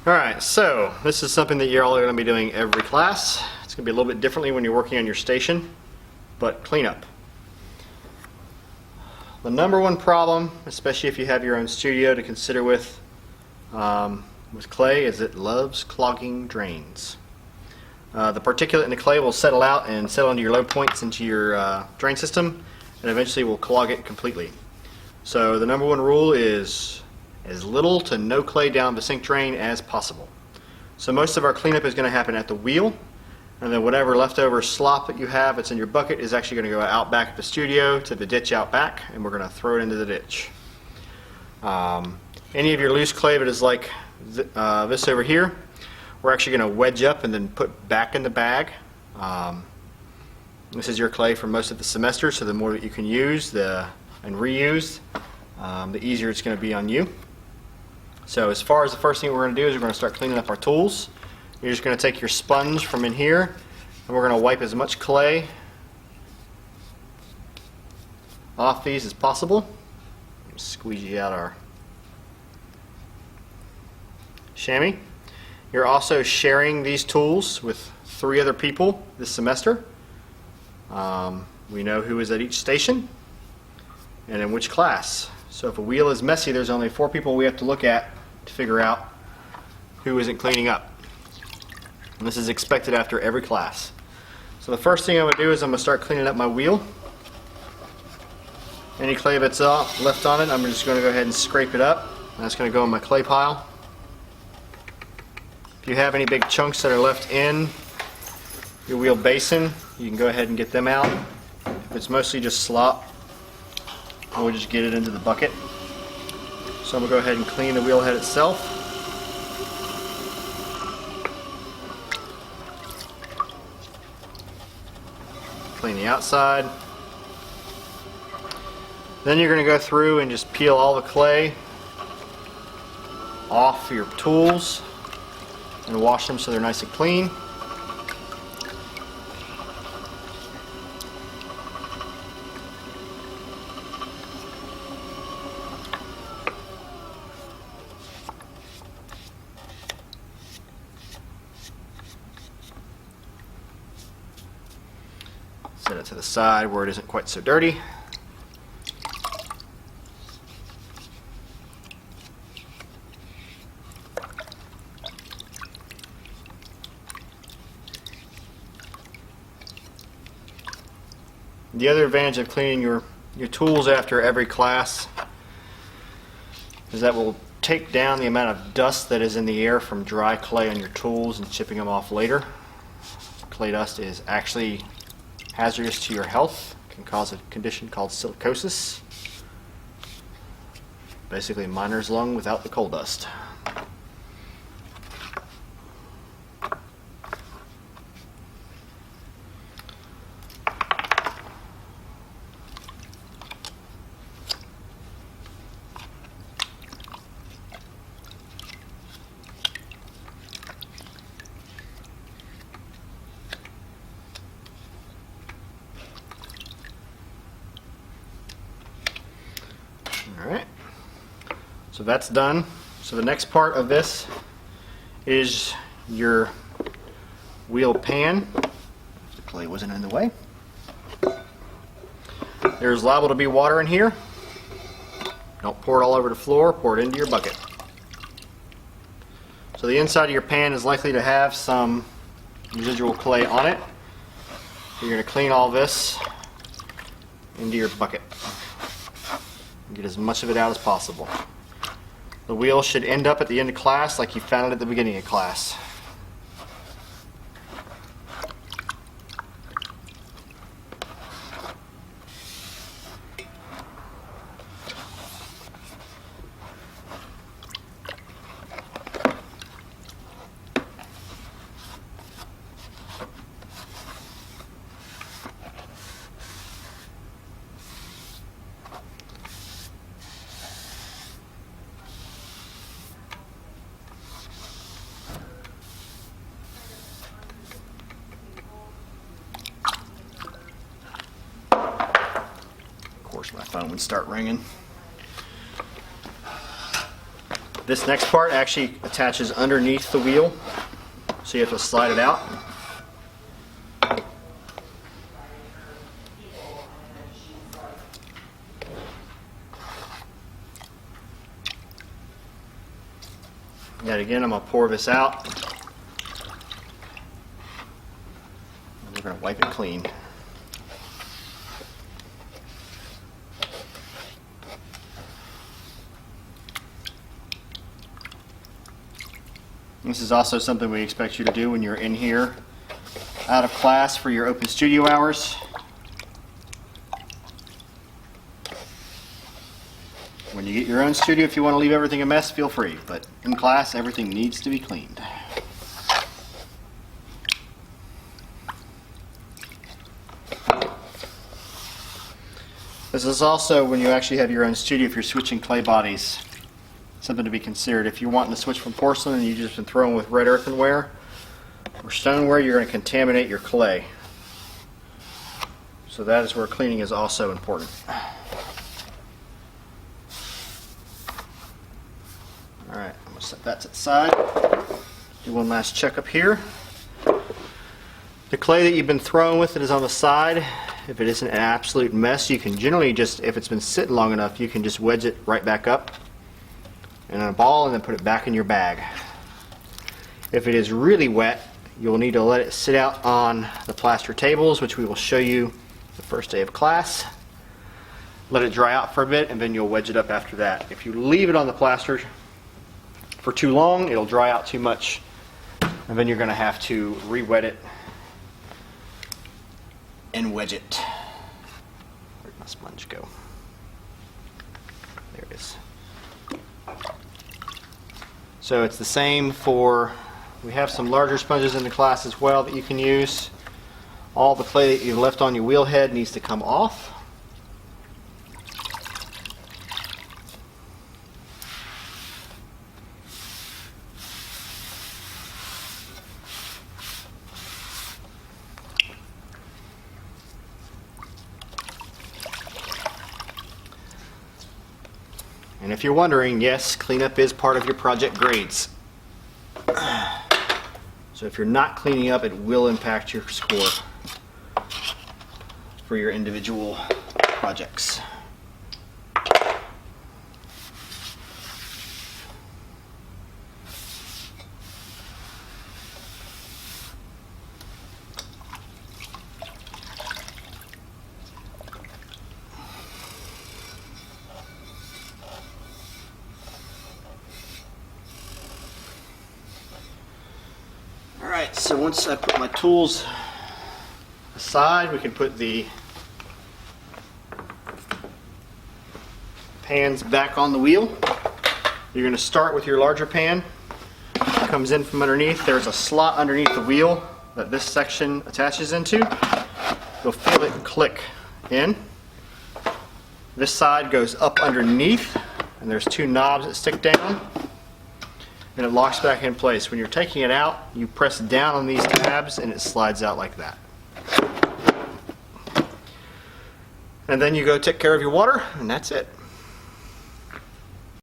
Alright, so this is something that you're all going to be doing every class. It's going to be a little bit differently when you're working on your station, but cleanup. The number one problem, especially if you have your own studio to consider with clay, is it loves clogging drains. The particulate in the clay will settle out and settle into your low points into your drain system, and eventually will clog it completely. So the number one rule is as little to no clay down the sink drain as possible. So most of our cleanup is going to happen at the wheel, and then whatever leftover slop that you have that's in your bucket is actually going to go out back at the studio to the ditch out back, and we're going to throw it into the ditch. Any of your loose clay that is like this over here, we're actually going to wedge up and then put back in the bag. This is your clay for most of the semester, so the more that you can use and reuse, the easier it's going to be on you. So as far as the first thing we're going to do is we're going to start cleaning up our tools. You're just going to take your sponge from in here, and we're going to wipe as much clay off these as possible. Squeegee out our chamois. You're also sharing these tools with 3 other people this semester. We know who is at each station and in which class. So if a wheel is messy, there's only 4 people we have to look at to figure out who isn't cleaning up. And this is expected after every class. So the first thing I'm going to do is I'm going to start cleaning up my wheel. Any clay that's left on it, I'm just going to go ahead and scrape it up. And that's going to go in my clay pile. If you have any big chunks that are left in your wheel basin, you can go ahead and get them out. If it's mostly just slop, we'll just get it into the bucket. So I'm going to go ahead and clean the wheel head itself. Clean the outside. Then you're going to go through and just peel all the clay off your tools and wash them so they're nice and clean. Set it to the side where it isn't quite so dirty. The other advantage of cleaning your tools after every class is that will take down the amount of dust that is in the air from dry clay on your tools and chipping them off later. Clay dust is actually hazardous to your health. It can cause a condition called silicosis. Basically miner's lung without the coal dust. Alright, so that's done. So the next part of this is your wheel pan. If the clay wasn't in the way. There's liable to be water in here. Don't pour it all over the floor, pour it into your bucket. So the inside of your pan is likely to have some residual clay on it. You're going to clean all this into your bucket. Get as much of it out as possible. The wheel should end up at the end of class like you found it at the beginning of class. My phone would start ringing. This next part actually attaches underneath the wheel, so you have to slide it out. Yet again, I'm going to pour this out. And we're going to wipe it clean. This is also something we expect you to do when you're in here out of class for your open studio hours. When you get your own studio, if you want to leave everything a mess, feel free. But in class, everything needs to be cleaned. This is also when you actually have your own studio, if you're switching clay bodies, something to be considered. If you're wanting to switch from porcelain and you've just been throwing with red earthenware or stoneware, you're going to contaminate your clay. So that is where cleaning is also important. Alright, I'm going to set that to the side. Do one last check up here. The clay that you've been throwing with it is on the side. If it isn't an absolute mess, you can generally just, if it's been sitting long enough, you can just wedge it right back up in a ball and then put it back in your bag. If it is really wet, you'll need to let it sit out on the plaster tables, which we will show you the first day of class. Let it dry out for a bit and then you'll wedge it up after that. If you leave it on the plaster for too long, it'll dry out too much and then you're going to have to re-wet it and wedge it. Where'd my sponge go? There it is. So it's the same for, we have some larger sponges in the class as well that you can use. All the clay that you've left on your wheel head needs to come off. And if you're wondering, yes, cleanup is part of your project grades. So if you're not cleaning up, it will impact your score for your individual projects. Alright, so once I put my tools aside, we can put the pans back on the wheel. You're going to start with your larger pan. It comes in from underneath. There's a slot underneath the wheel that this section attaches into. You'll feel it click in. This side goes up underneath, and there's two knobs that stick down. And it locks back in place. When you're taking it out, you press down on these tabs and it slides out like that. And then you go take care of your water, and that's it.